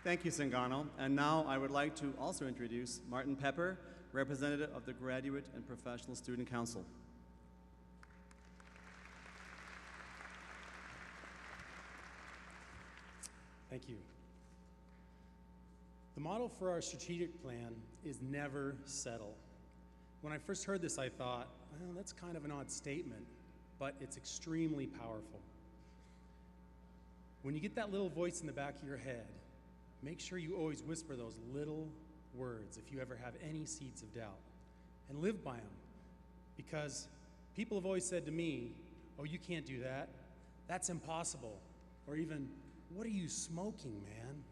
Thank you, Singano. And now I would like to also introduce Martin Pepper, representative of the Graduate and Professional Student Council. Thank you. The model for our strategic plan is never settle. When I first heard this, I thought, well, that's kind of an odd statement, but it's extremely powerful. When you get that little voice in the back of your head, make sure you always whisper those little words if you ever have any seeds of doubt, and live by them. Because people have always said to me, oh, you can't do that. That's impossible. Or even, what are you smoking, man?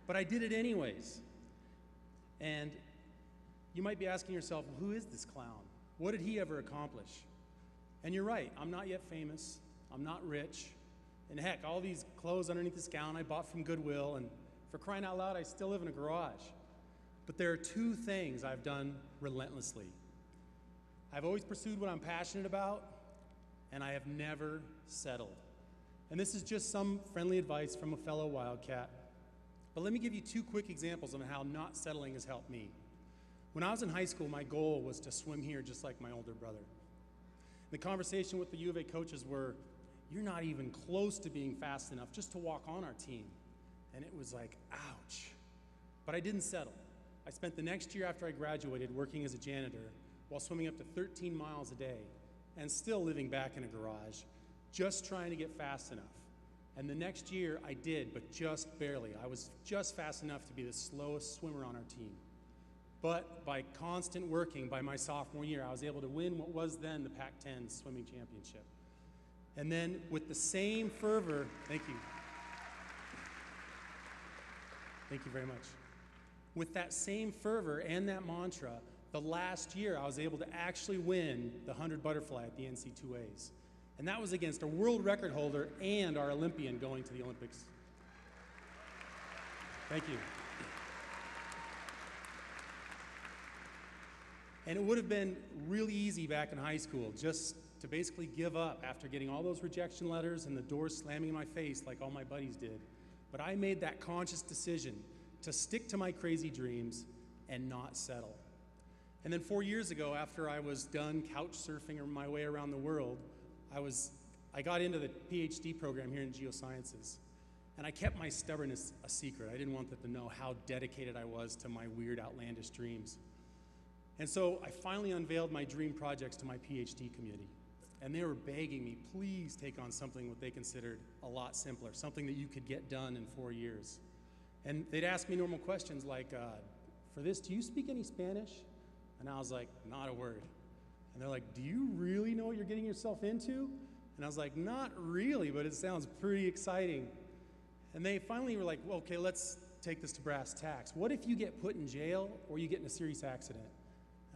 But I did it anyways. And you might be asking yourself, well, who is this clown? What did he ever accomplish? And you're right, I'm not yet famous. I'm not rich. And heck, all these clothes underneath this gown I bought from Goodwill, and for crying out loud, I still live in a garage. But there are two things I've done relentlessly. I've always pursued what I'm passionate about, and I have never settled. And this is just some friendly advice from a fellow Wildcat. But let me give you two quick examples of how not settling has helped me. When I was in high school, my goal was to swim here just like my older brother. The conversation with the U of A coaches were, you're not even close to being fast enough just to walk on our team. And it was like, ouch. But I didn't settle. I spent the next year after I graduated working as a janitor while swimming up to 13 miles a day and still living back in a garage, just trying to get fast enough. And the next year I did, but just barely. I was just fast enough to be the slowest swimmer on our team. But by constant working, by my sophomore year, I was able to win what was then the Pac-10 swimming championship. And then with the same fervor, thank you. Thank you very much. With that same fervor and that mantra, the last year I was able to actually win the 100 butterfly at the NC2As. And that was against a world record holder and our Olympian going to the Olympics. Thank you. And it would have been really easy back in high school just to basically give up after getting all those rejection letters and the doors slamming in my face like all my buddies did. But I made that conscious decision to stick to my crazy dreams and not settle. And then 4 years ago, after I was done couch surfing my way around the world, I got into the PhD program here in geosciences. And I kept my stubbornness a secret. I didn't want them to know how dedicated I was to my weird, outlandish dreams. And so I finally unveiled my dream projects to my PhD community. And they were begging me, please take on something what they considered a lot simpler, something that you could get done in 4 years. And they'd ask me normal questions like, for this, do you speak any Spanish? And I was like, not a word. And they're like, do you really know what you're getting yourself into? And I was like, not really, but it sounds pretty exciting. And they finally were like, well, okay, let's take this to brass tacks. What if you get put in jail or you get in a serious accident?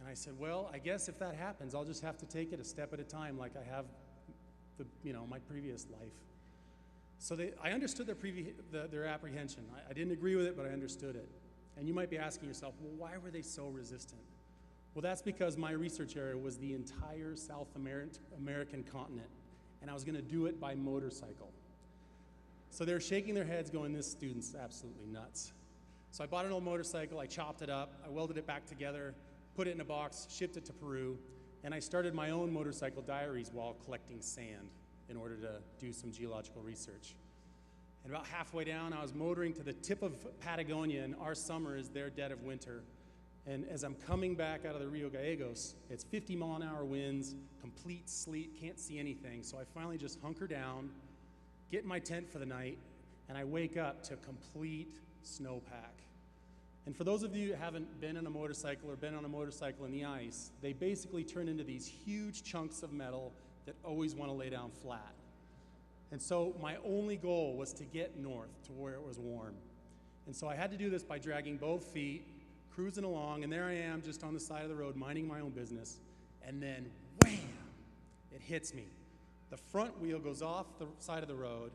And I said, well, I guess if that happens, I'll just have to take it a step at a time like I have my previous life. So I understood their apprehension. I didn't agree with it, but I understood it. And you might be asking yourself, well, why were they so resistant? Well, that's because my research area was the entire South American continent, and I was going to do it by motorcycle. So they're shaking their heads going, this student's absolutely nuts. So I bought an old motorcycle, I chopped it up, I welded it back together, put it in a box, shipped it to Peru, and I started my own motorcycle diaries while collecting sand in order to do some geological research. And about halfway down, I was motoring to the tip of Patagonia, and our summer is their dead of winter. And as I'm coming back out of the Rio Gallegos, it's 50-mile-an-hour winds, complete sleet, can't see anything. So I finally just hunker down, get in my tent for the night, and I wake up to complete snowpack. And for those of you who haven't been on a motorcycle or been on a motorcycle in the ice, they basically turn into these huge chunks of metal that always want to lay down flat. And so my only goal was to get north to where it was warm. And so I had to do this by dragging both feet, cruising along, and there I am just on the side of the road minding my own business, and then wham, it hits me. The front wheel goes off the side of the road,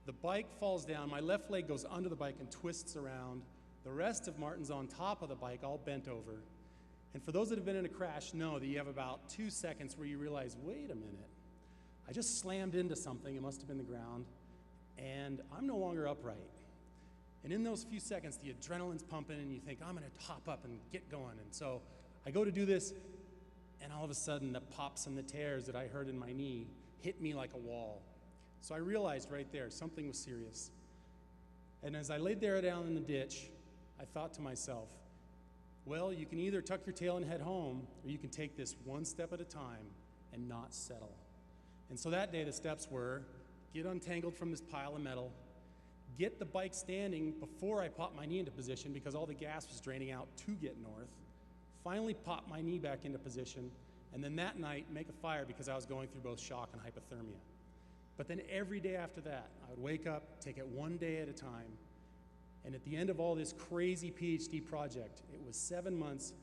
the bike falls down, my left leg goes under the bike and twists around, the rest of Martin's on top of the bike all bent over. And for those that have been in a crash know that you have about 2 seconds where you realize, wait a minute, I just slammed into something, it must have been the ground, and I'm no longer upright. And in those few seconds, the adrenaline's pumping and you think, I'm gonna hop up and get going. And so I go to do this, and all of a sudden the pops and the tears that I heard in my knee hit me like a wall. So I realized right there, something was serious. And as I laid there down in the ditch, I thought to myself, well, you can either tuck your tail and head home, or you can take this one step at a time and not settle. And so that day the steps were, get untangled from this pile of metal, get the bike standing before I popped my knee into position because all the gas was draining out to get north, finally pop my knee back into position, and then that night make a fire because I was going through both shock and hypothermia. But then every day after that, I would wake up, take it one day at a time, and at the end of all this crazy PhD project, it was 7 months,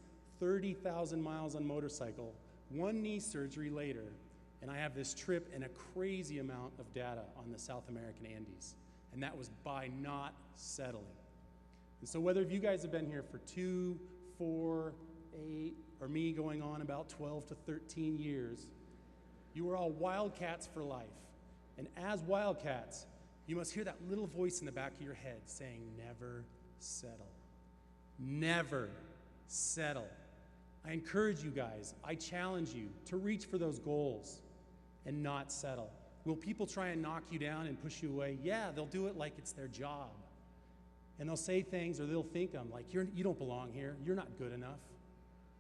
30,000 miles on motorcycle, one knee surgery later, and I have this trip and a crazy amount of data on the South American Andes. And that was by not settling. And so whether you guys have been here for 2, 4, 8, or me going on about 12 to 13 years, you are all wildcats for life. And as wildcats, you must hear that little voice in the back of your head saying, never settle. Never settle. I encourage you guys, I challenge you to reach for those goals and not settle. Will people try and knock you down and push you away? Yeah, they'll do it like it's their job. And they'll say things, or they'll think them like, you don't belong here, you're not good enough,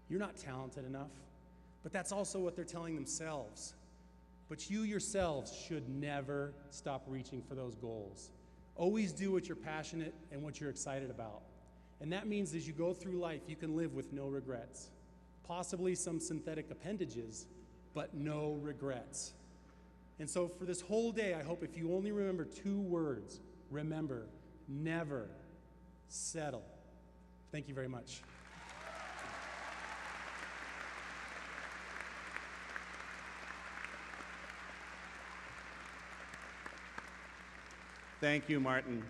you're not talented enough. But that's also what they're telling themselves. But you yourselves should never stop reaching for those goals. Always do what you're passionate and what you're excited about. And that means as you go through life, you can live with no regrets. Possibly some synthetic appendages, but no regrets. And so for this whole day, I hope if you only remember 2 words, remember, never settle. Thank you very much. Thank you, Martin.